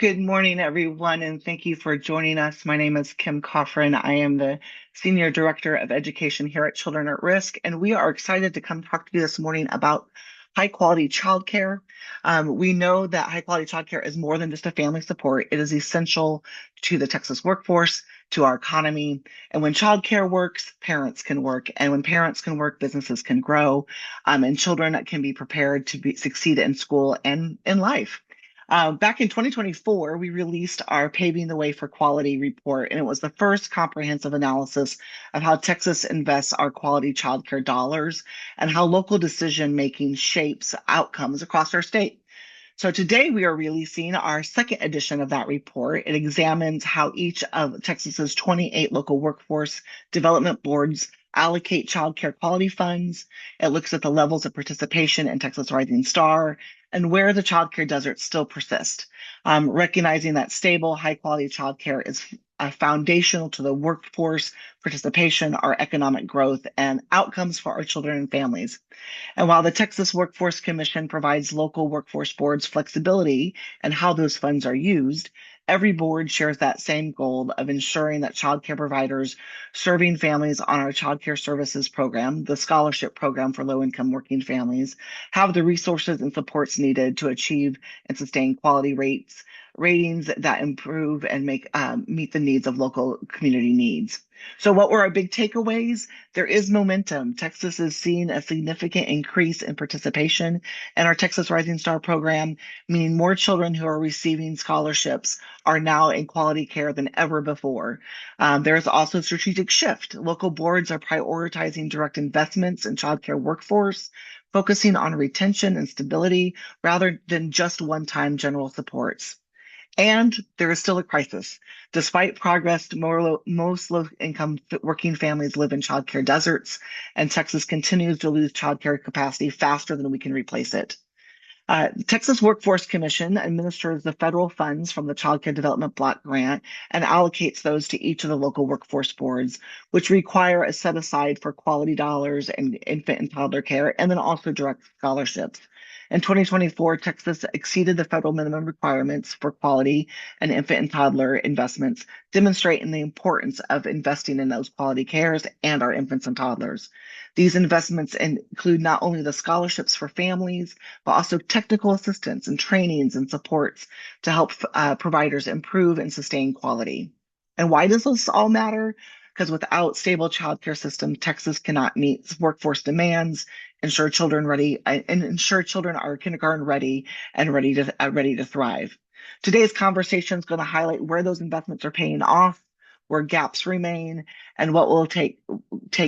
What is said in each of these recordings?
Good morning, everyone, and thank you for joining us. My name is Kim Kofron. I am the Senior Director of Education here at Children at Risk, and we are excited to come talk to you this morning about high quality childcare. We know that high quality childcare is more than just a family support. It is essential to the Texas workforce, to our economy. And when childcare works, parents can work. And when parents can work, businesses can grow, and children can be prepared to succeed in school and in life. Back in 2024, we released our Paving the Way for Quality report, and it was the first comprehensive analysis of how Texas invests our quality childcare dollars and how local decision making shapes outcomes across our state. So today we are releasing our second edition of that report. It examines how each of Texas's 28 local workforce development boards allocate child care quality funds. It looks at the levels of participation in Texas Rising Star and where the child care deserts still persist. Recognizing that stable, high quality child care is foundational to the workforce participation, our economic growth, and outcomes for our children and families. And while the Texas Workforce Commission provides local workforce boards flexibility in how those funds are used, every board shares that same goal of ensuring that child care providers serving families on our child care services program, the scholarship program for low-income working families, have the resources and supports needed to achieve and sustain quality ratings that improve and meet the needs of local community needs. So what were our big takeaways? There is momentum. Texas is seeing a significant increase in participation in our Texas Rising Star program, meaning more children who are receiving scholarships are now in quality care than ever before. There is also a strategic shift. Local boards are prioritizing direct investments in childcare workforce, focusing on retention and stability rather than just one-time general supports. And there is still a crisis. Despite progress, most low-income working families live in childcare deserts, and Texas continues to lose childcare capacity faster than we can replace it. Texas Workforce Commission administers the federal funds from the Child Care Development Block Grant and allocates those to each of the local workforce boards, which require a set aside for quality dollars and infant and toddler care, and then also direct scholarships. In 2024, Texas exceeded the federal minimum requirements for quality and infant and toddler investments, demonstrating the importance of investing in those quality cares and our infants and toddlers. These investments include not only the scholarships for families, but also technical assistance and trainings and supports to help providers improve and sustain quality. And why does this all matter? Because without stable childcare system, Texas cannot meet workforce demands, ensure children are kindergarten ready and ready to thrive. Today's conversation is going to highlight where those investments are paying off, where gaps remain, and what will take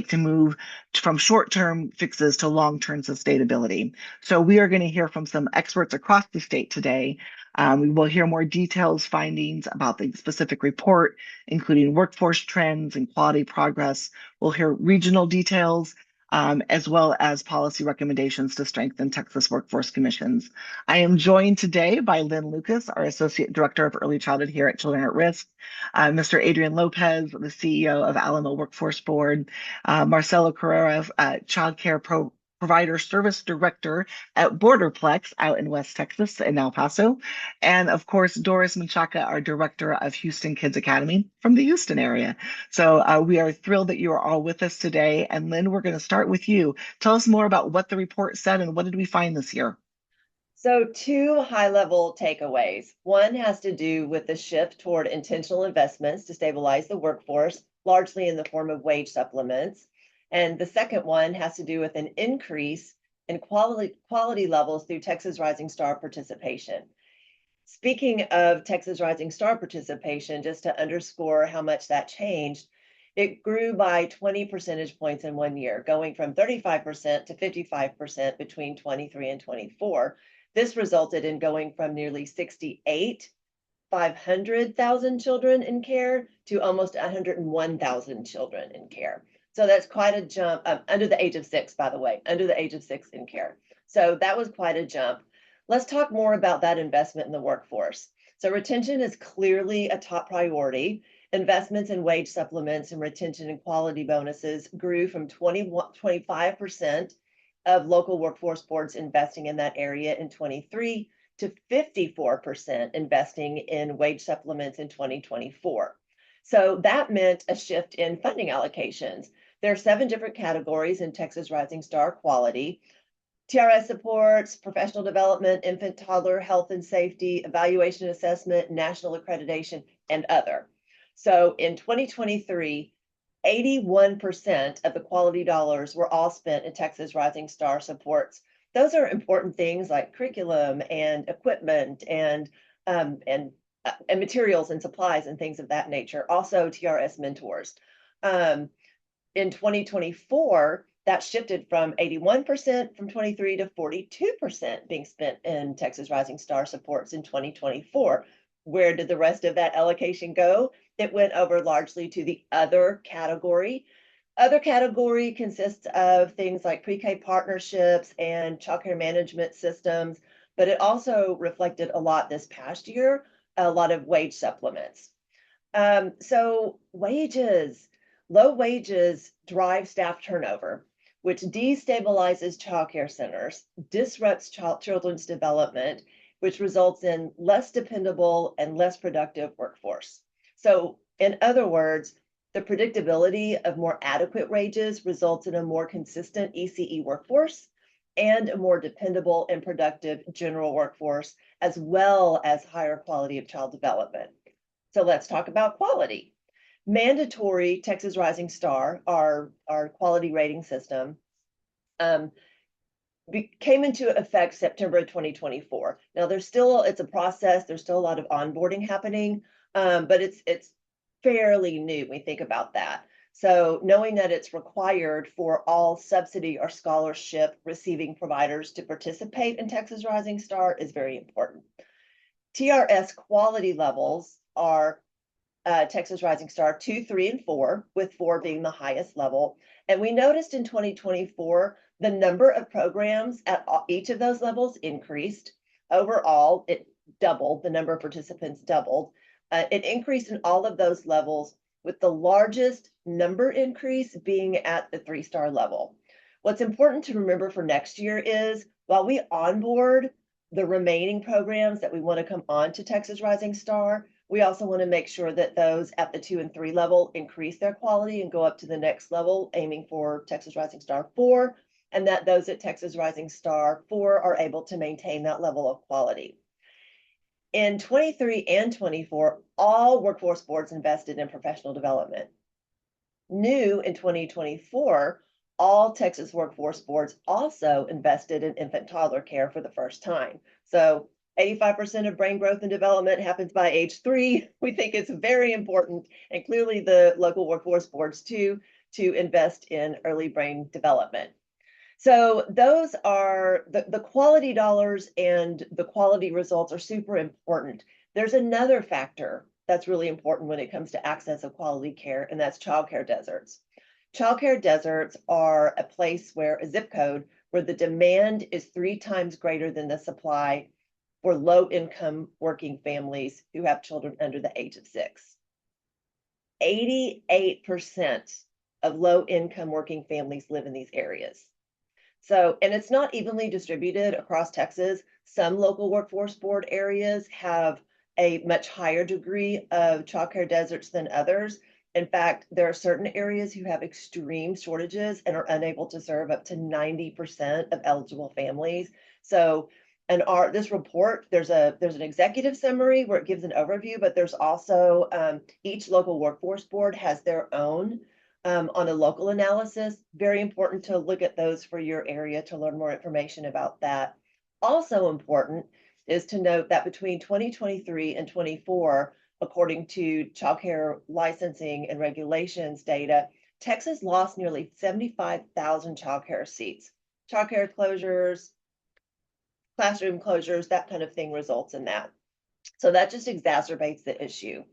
to move from short-term fixes to long-term sustainability. So we are going to hear from some experts across the state today. We will hear more details, findings about the specific report, including workforce trends and quality progress. We'll hear regional details, as well as policy recommendations to strengthen Texas workforce commissions. I am joined today by Lynn Lucas, our Associate Director of Early Childhood here at Children at Risk, Mr. Adrian Lopez, the CEO of Alamo Workforce Board, Marcelo Carrera, Child Care Provider Service Director at Borderplex out in West Texas in El Paso. And of course, Doris Menchaca, our Director of Houston Kids Academy from the Houston area. So we are thrilled that you are all with us today. And Lynn, we're going to start with you. Tell us more about what the report said and what did we find this year? So two high-level takeaways. One has to do with the shift toward intentional investments to stabilize the workforce, largely in the form of wage supplements. And the second one has to do with an increase in quality levels through Texas Rising Star participation. Speaking of Texas Rising Star participation, just to underscore how much that changed, it grew by 20 percentage points in 1 year, going from 35% to 55% between 23 and 24. This resulted in going from nearly 500,000 children in care to almost 101,000 children in care. So that's quite a jump, under the age of 6, by the way, under the age of 6 in care. So that was quite a jump. Let's talk more about that investment in the workforce. So retention is clearly a top priority. Investments in wage supplements and retention and quality bonuses grew from 25% of local workforce boards investing in that area in 23 to 54% investing in wage supplements in 2024. So that meant a shift in funding allocations. There are 7 different categories in Texas Rising Star quality: TRS supports, professional development, infant, toddler, health and safety, evaluation assessment, national accreditation, and other. So in 2023, 81% of the quality dollars were all spent in Texas Rising Star supports. Those are important things like curriculum and equipment and materials and supplies and things of that nature. Also TRS mentors. In 2024, that shifted from 81% from 23 to 42% being spent in Texas Rising Star supports in 2024. Where did the rest of that allocation go? It went over largely to the other category. Other category consists of things like pre-K partnerships and childcare management systems, but it also reflected a lot this past year, a lot of wage supplements. So wages, low wages drive staff turnover, which destabilizes childcare centers, disrupts children's development, which results in less dependable and less productive workforce. So in other words, the predictability of more adequate wages results in a more consistent ECE workforce and a more dependable and productive general workforce, as well as higher quality of child development. So let's talk about quality. Mandatory Texas Rising Star, our quality rating system, came into effect September of 2024. Now it's a process, there's still a lot of onboarding happening, but it's fairly new when we think about that. So knowing that it's required for all subsidy or scholarship receiving providers to participate in Texas Rising Star is very important. TRS quality levels are Texas Rising Star 2, 3, and 4, with 4 being the highest level. And we noticed in 2024, the number of programs at each of those levels increased. Overall, it doubled, the number of participants doubled. It increased in all of those levels, with the largest number increase being at the 3-star level. What's important to remember for next year is, while we onboard the remaining programs that we want to come on to Texas Rising Star, we also want to make sure that those at the 2 and 3 level increase their quality and go up to the next level, aiming for Texas Rising Star 4, and that those at Texas Rising Star 4 are able to maintain that level of quality. In 23 and 24, all workforce boards invested in professional development. New in 2024, all Texas workforce boards also invested in infant toddler care for the first time. So 85% of brain growth and development happens by age 3. We think it's very important, and clearly the local workforce boards too, to invest in early brain development. So those are the quality dollars, and the quality results are super important. There's another factor that's really important when it comes to access of quality care, and that's childcare deserts. Childcare deserts are a zip code where the demand is 3 times greater than the supply for low-income working families who have children under the age of 6. 88% of low-income working families live in these areas. So, and it's not evenly distributed across Texas. Some local workforce board areas have a much higher degree of childcare deserts than others. In fact, there are certain areas who have extreme shortages and are unable to serve up to 90% of eligible families. So, this report, there's an executive summary where it gives an overview, but there's also each local workforce board has their own on a local analysis. Very important to look at those for your area to learn more information about that. Also important is to note that between 2023 and 24, according to childcare licensing and regulations data, Texas lost nearly 75,000 childcare seats. Childcare closures, classroom closures, that kind of thing results in that. So that just exacerbates the issue.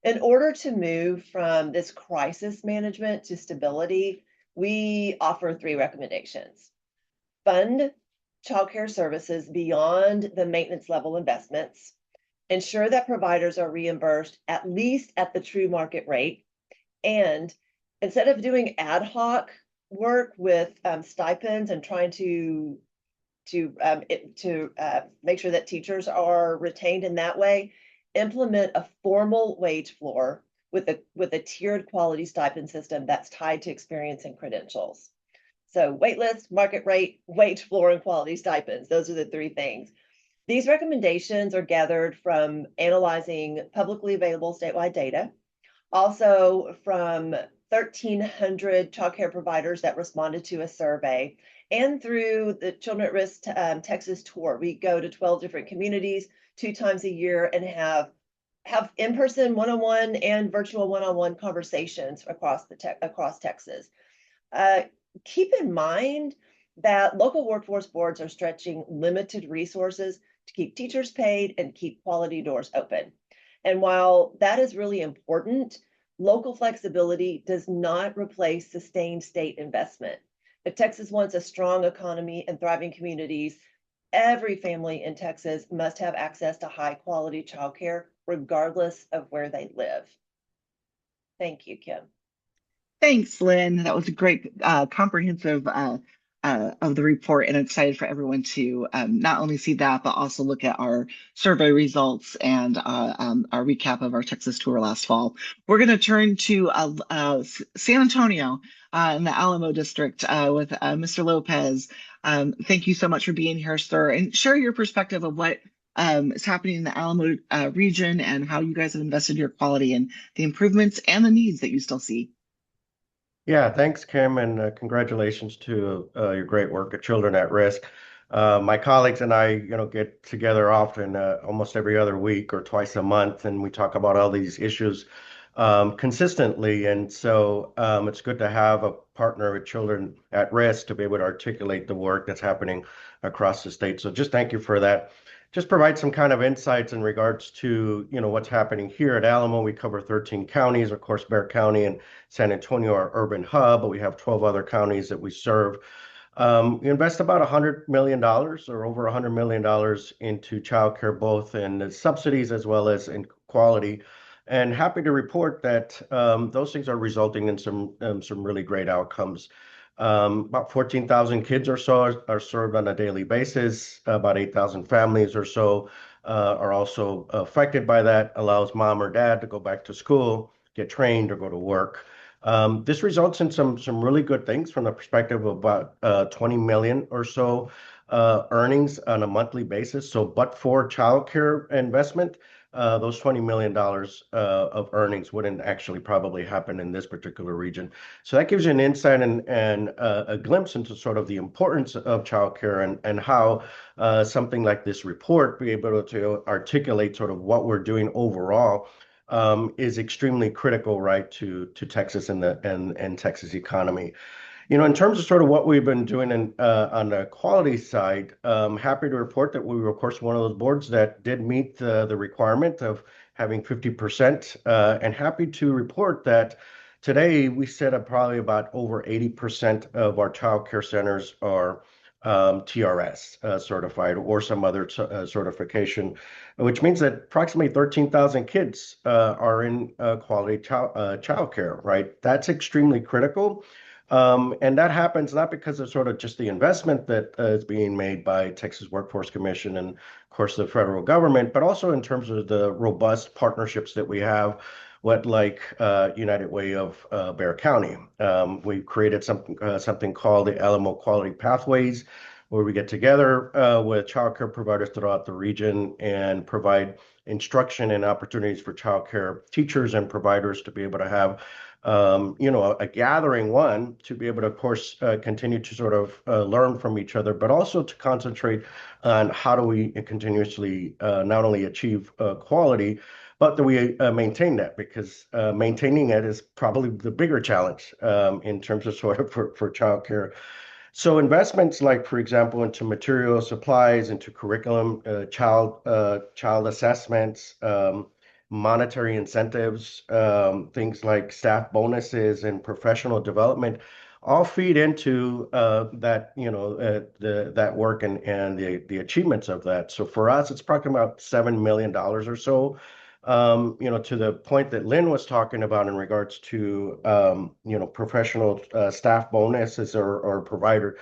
In order to move from this crisis management to stability, we offer 3 recommendations. Fund childcare services beyond the maintenance level investments. Ensure that providers are reimbursed at least at the true market rate. And instead of doing ad hoc work with stipends and trying to to make sure that teachers are retained in that way, implement a formal wage floor with a tiered quality stipend system that's tied to experience and credentials. So waitlist, market rate, wage floor, and quality stipends. Those are the three things. These recommendations are gathered from analyzing publicly available statewide data, also from 1,300 childcare providers that responded to a survey, and through the Children at Risk Texas tour. We go to 12 different communities 2 times a year and have in-person one-on-one and virtual one-on-one conversations across Texas. Keep in mind that local workforce boards are stretching limited resources to keep teachers paid and keep quality doors open. And while that is really important, local flexibility does not replace sustained state investment. If Texas wants a strong economy and thriving communities, every family in Texas must have access to high quality childcare, regardless of where they live. Thank you, Kim. Thanks, Lynn. That was a great comprehensive of the report, and excited for everyone to not only see that, but also look at our survey results and our recap of our Texas tour last fall. We're going to turn to San Antonio in the Alamo district with Mr. Lopez. Thank you so much for being here, sir, and share your perspective of what is happening in the Alamo region and how you guys have invested your quality and the improvements and the needs that you still see. Yeah, thanks, Kim, and congratulations to your great work at Children at Risk. My colleagues and I, get together often, almost every other week or twice a month, and we talk about all these issues consistently. And so it's good to have a partner with Children at Risk to be able to articulate the work that's happening across the state. So just thank you for that. Just provide some kind of insights in regards to, what's happening here at Alamo. We cover 13 counties, of course, Bexar County and San Antonio, our urban hub, but we have 12 other counties that we serve. We invest about $100 million or over $100 million into childcare, both in the subsidies as well as in quality. And happy to report that those things are resulting in some really great outcomes. About 14,000 kids or so are served on a daily basis. About 8,000 families or so are also affected by that. Allows mom or dad to go back to school, get trained, or go to work. This results in some really good things from the perspective of about 20 million or so earnings on a monthly basis. So, but for childcare investment, those $20 million of earnings wouldn't actually probably happen in this particular region. So that gives you an insight and a glimpse into sort of the importance of childcare and how something like this report be able to articulate sort of what we're doing overall is extremely critical, right, to Texas and Texas economy. In terms of sort of what we've been doing on the quality side, happy to report that we were, of course, one of those boards that did meet the requirement of having 50%, and happy to report that today we set up probably about over 80% of our child care centers are TRS certified or some other certification, which means that approximately 13,000 kids are in quality child care, right? That's extremely critical. And that happens not because of sort of just the investment that is being made by Texas Workforce Commission and, of course, the federal government, but also in terms of the robust partnerships that we have with United Way of Bexar County. We created something called the Alamo Quality Pathways, where we get together with childcare providers throughout the region and provide instruction and opportunities for childcare teachers and providers to be able to have a gathering to be able to, of course, continue to sort of learn from each other, but also to concentrate on how do we continuously not only achieve quality, but that we maintain that, because maintaining it is probably the bigger challenge in terms of sort of for childcare. So investments like, for example, into material supplies, into curriculum, child assessments, monetary incentives, things like staff bonuses and professional development, all feed into that work and the achievements of that. So for us, it's probably about $7 million or so To the point that Lynn was talking about in regards to, professional staff bonuses or provider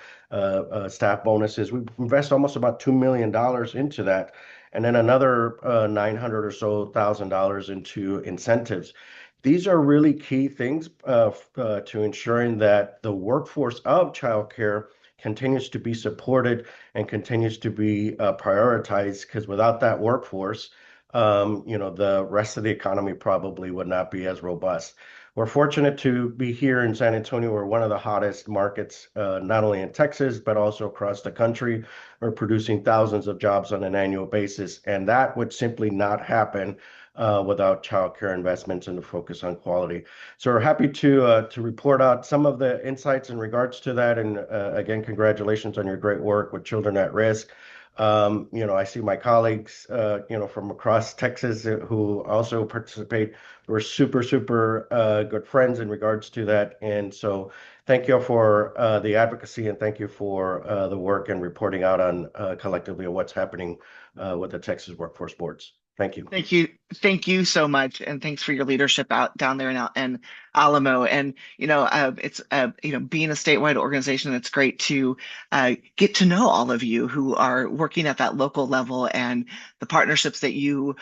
staff bonuses, we invest almost about $2 million into that. And then another 900 or so $1,000 into incentives. These are really key things to ensuring that the workforce of childcare continues to be supported and continues to be prioritized, because without that workforce, the rest of the economy probably would not be as robust. We're fortunate to be here in San Antonio. We're one of the hottest markets, not only in Texas, but also across the country. We're producing thousands of jobs on an annual basis, and that would simply not happen without childcare investments and the focus on quality. So we're happy to report out some of the insights in regards to that. And again, congratulations on your great work with children at risk. I see my colleagues, from across Texas who also participate. We're super, super good friends in regards to that. And so thank you for the advocacy, and thank you for the work and reporting out on collectively what's happening with the Texas Workforce Boards. Thank you. Thank you. Thank you so much. And thanks for your leadership out down there in Alamo. And, it's, being a statewide organization, it's great to get to know all of you who are working at that local level and the partnerships that you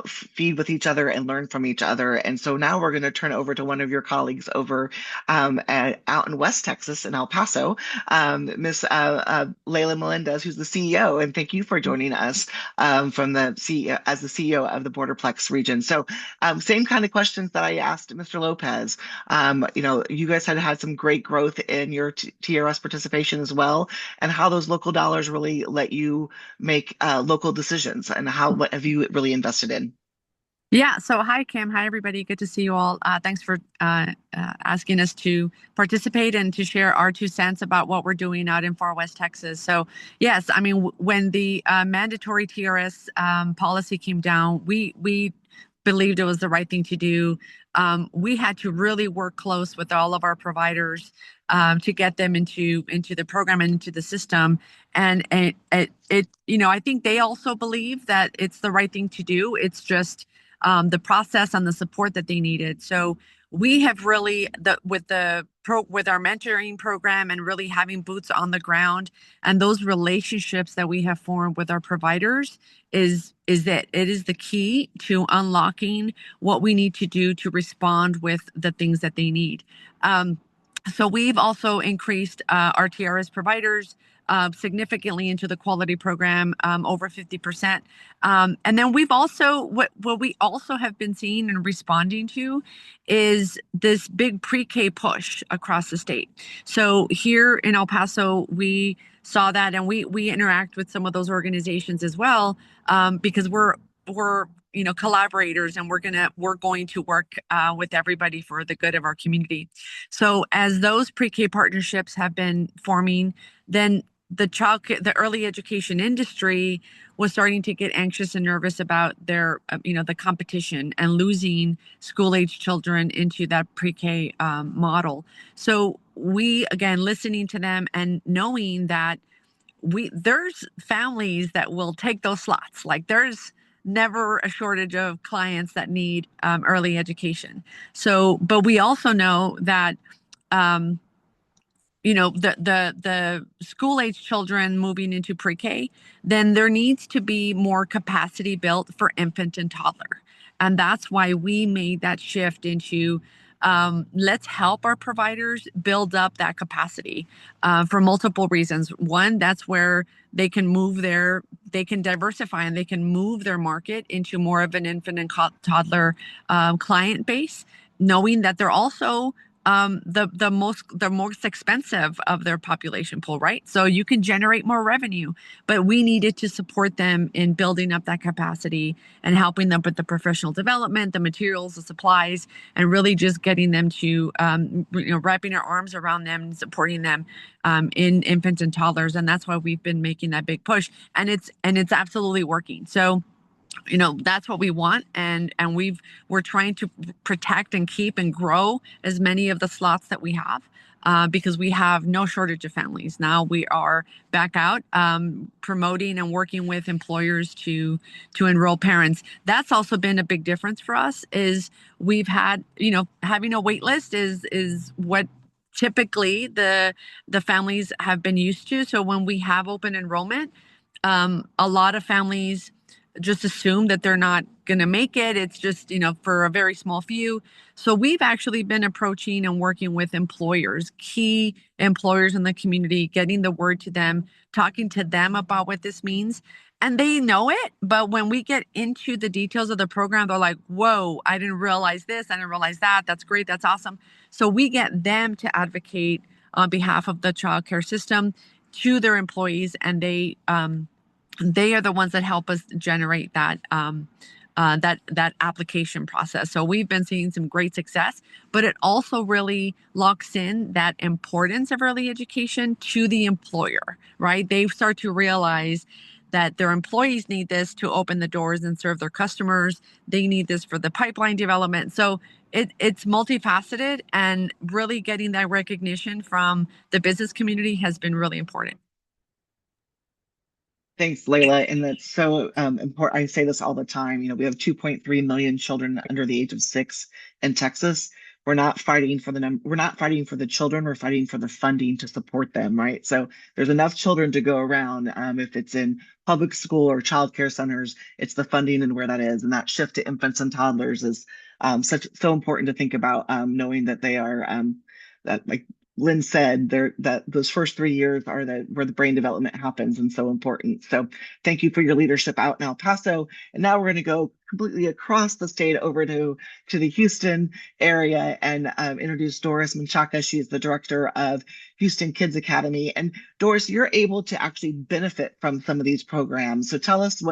feed with each other and learn from each other. And so now we're going to turn over to one of your colleagues over out in West Texas in El Paso, Miss Layla Melendez, who's the CEO. And thank you for joining us from the CEO as the CEO of the Borderplex region. So same kind of questions that I asked Mr. Lopez. You guys had some great growth in your TRS participation as well, and how those local dollars really let you make local decisions, and what have you really invested in? Yeah. So hi, Kim. Hi, everybody. Good to see you all. Thanks for asking us to participate and to share our 2 cents about what we're doing out in far West Texas. So yes, I mean, when the mandatory TRS policy came down, we believed it was the right thing to do. We had to really work close with all of our providers to get them into the program and into the system. And it I think they also believe that it's the right thing to do. It's just the process and the support that they needed. So we have really, with our mentoring program and really having boots on the ground and those relationships that we have formed with our providers is that it is the key to unlocking what we need to do to respond with the things that they need. So we've also increased our TRS providers significantly into the quality program, over 50%. And then we've also, what we also have been seeing and responding to is this big pre-K push across the state. So here in El Paso, we saw that, and we interact with some of those organizations as well, because we're collaborators, and we're going to work with everybody for the good of our community. So as those pre-K partnerships have been forming, then the early education industry was starting to get anxious and nervous about their, the competition and losing school-age children into that pre-K model. So we, again, listening to them and knowing that there's families that will take those slots. Like, there's never a shortage of clients that need early education. So, but we also know that the school-age children moving into pre-K, then there needs to be more capacity built for infant and toddler. And that's why we made that shift into let's help our providers build up that capacity for multiple reasons. One, that's where they can diversify and they can move their market into more of an infant and toddler client base, knowing that they're also the most expensive of their population pool, right? So you can generate more revenue, but we needed to support them in building up that capacity and helping them with the professional development, the materials, the supplies, and really just getting them to, wrapping our arms around them and supporting them in infants and toddlers. And that's why we've been making that big push, and it's absolutely working. So that's what we want, and we're trying to protect and keep and grow as many of the slots that we have. because we have no shortage of families. Now we are back out promoting and working with employers to enroll parents. That's also been a big difference for us. Is we've had, having a wait list is what typically the families have been used to. So when we have open enrollment, a lot of families just assume that they're not going to make it. It's just, for a very small few. So we've actually been approaching and working with employers, key employers in the community, getting the word to them, talking to them about what this means. And they know it, but when we get into the details of the program, they're like, whoa, I didn't realize this. I didn't realize that. That's great. That's awesome. So we get them to advocate on behalf of the child care system to their employees, and they are the ones that help us generate that that application process. So we've been seeing some great success, but it also really locks in that importance of early education to the employer, right? They start to realize that their employees need this to open the doors and serve their customers. They need this for the pipeline development. So it's multifaceted, and really getting that recognition from the business community has been really important. Thanks, Layla. And that's so important. I say this all the time. We have 2.3 million children under the age of 6 in Texas. We're not fighting for we're not fighting for the children. We're fighting for the funding to support them, right? So there's enough children to go around. If it's in public school or child care centers, it's the funding and where that is. And that shift to infants and toddlers is so important to think about, knowing that they are that, like Lynn said, that those first 3 years are where the brain development happens, and so important. So thank you for your leadership out in El Paso. And now we're going to go completely across the state over to the Houston area and introduce Doris Menchaca. She's the director of Houston Kids Academy. And Doris, you're able to actually benefit from some of these programs. So tell us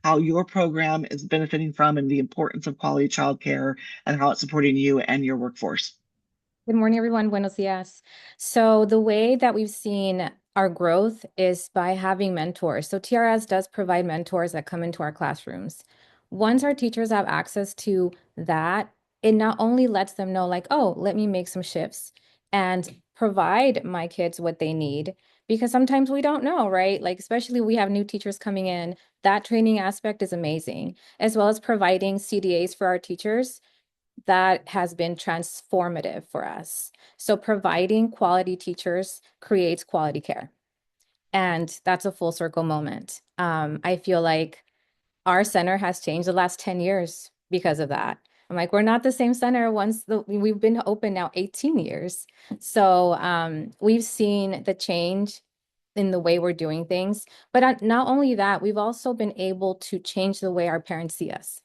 how your program is benefiting from, and the importance of quality childcare, and how it's supporting you and your workforce. Good morning, everyone. Buenos dias. So the way that we've seen our growth is by having mentors. So TRS does provide mentors that come into our classrooms. Once our teachers have access to that, it not only lets them know, like, oh, let me make some shifts and provide my kids what they need, because sometimes we don't know, right? Like, especially we have new teachers coming in. That training aspect is amazing, as well as providing CDAs for our teachers. That has been transformative for us. So providing quality teachers creates quality care. And that's a full circle moment. I feel like our center has changed the last 10 years because of that. I'm like, we're not the same center we've been open now 18 years. So we've seen the change in the way we're doing things. But not only that, we've also been able to change the way our parents see us.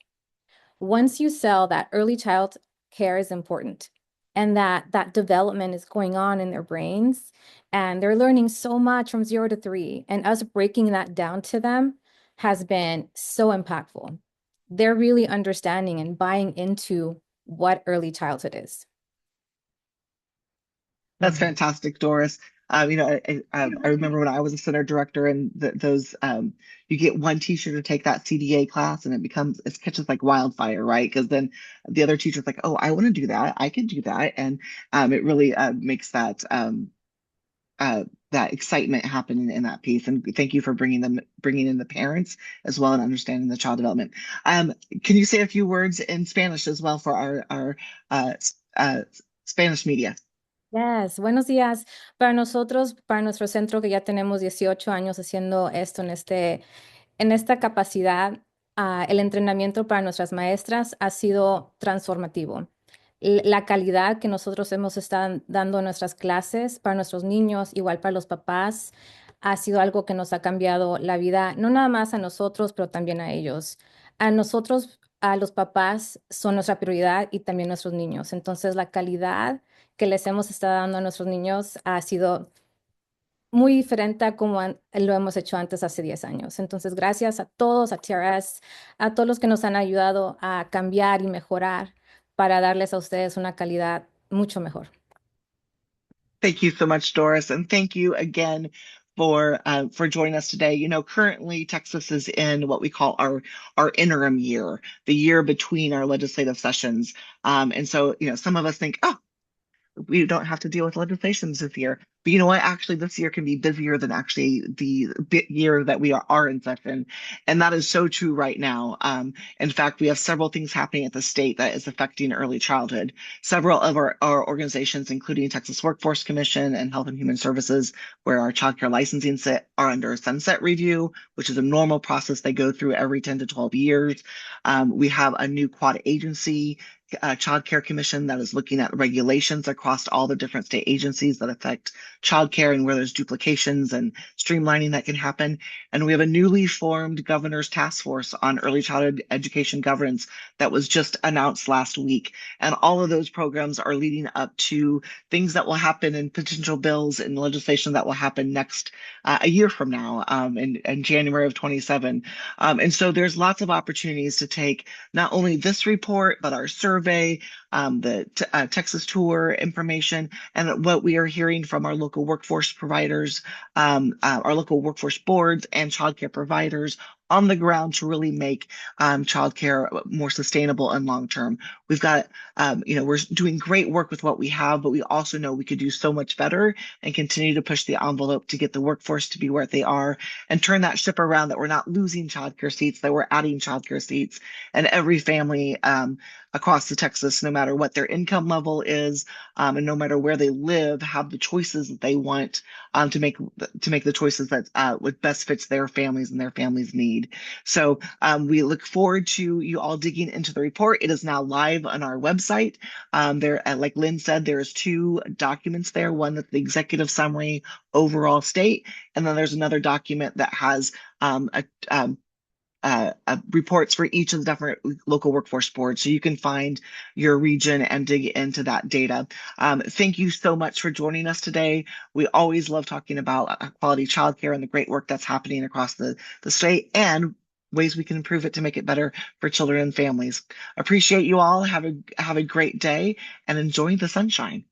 Once you sell that early child care is important, and that development is going on in their brains, and they're learning so much from 0 to 3, and us breaking that down to them has been so impactful. They're really understanding and buying into what early childhood is. That's fantastic, Doris. I remember when I was a center director, and those you get one teacher to take that CDA class, and it catches like wildfire, right? Because then the other teacher's like, oh, I want to do that, I can do that, and it really makes that excitement happen in that piece. And thank you for bringing in the parents as well, and understanding the child development. Can you say a few words in Spanish as well for our Spanish media? Yes, buenos días. Para nosotros, para nuestro centro, que ya tenemos 18 años haciendo esto en esta capacidad, el entrenamiento para nuestras maestras ha sido transformativo. La calidad que nosotros hemos estado dando en nuestras clases para nuestros niños, igual para los papás, ha sido algo que nos ha cambiado la vida, no nada más a nosotros, pero también a ellos. A nosotros, a los papás, son nuestra prioridad, y también nuestros niños. Entonces, la calidad que les hemos estado dando a nuestros niños ha sido muy diferente a como lo hemos hecho antes, hace 10 años. Entonces, gracias a todos, a TRS, a todos los que nos han ayudado a cambiar y mejorar para darles a ustedes una calidad mucho mejor. Thank you so much, Doris, and thank you again for joining us today. Currently Texas is in what we call our interim year, the year between our legislative sessions. And so, some of us think, oh, we don't have to deal with legislation this year. But you know what? Actually, this year can be busier than actually the year that we are in session. And that is so true right now. In fact, we have several things happening at the state that is affecting early childhood. Several of our organizations, including Texas Workforce Commission and Health and Human Services, where our childcare licensing sit, are under a sunset review, which is a normal process they go through every 10 to 12 years. We have a new quad agency Child Care Commission that is looking at regulations across all the different state agencies that affect childcare and where there's duplications and streamlining that can happen. And we have a newly formed governor's task force on early childhood education governance that was just announced last week. And all of those programs are leading up to things that will happen in potential bills and legislation that will happen next a year from now in January of 27. And so there's lots of opportunities to take not only this report, but our survey, the Texas tour information, and what we are hearing from our local workforce providers, our local workforce boards and childcare providers on the ground to really make childcare more sustainable and long-term. We've got, we're doing great work with what we have, but we also know we could do so much better and continue to push the envelope to get the workforce to be where they are and turn that ship around, that we're not losing childcare seats, that we're adding childcare seats, and every family across the Texas, no matter what their income level is, and no matter where they live, have the choices that they want to make the choices that would best fits their families and their families' need. So we look forward to you all digging into the report. It is now live on our website. There, like Lynn said, there's 2 documents there. One that's the executive summary, overall state, and then there's another document that has reports for each of the different local workforce boards. So you can find your region and dig into that data. Thank you so much for joining us today. We always love talking about quality childcare and the great work that's happening across the state and ways we can improve it to make it better for children and families. Appreciate you all. Have a great day and enjoy the sunshine.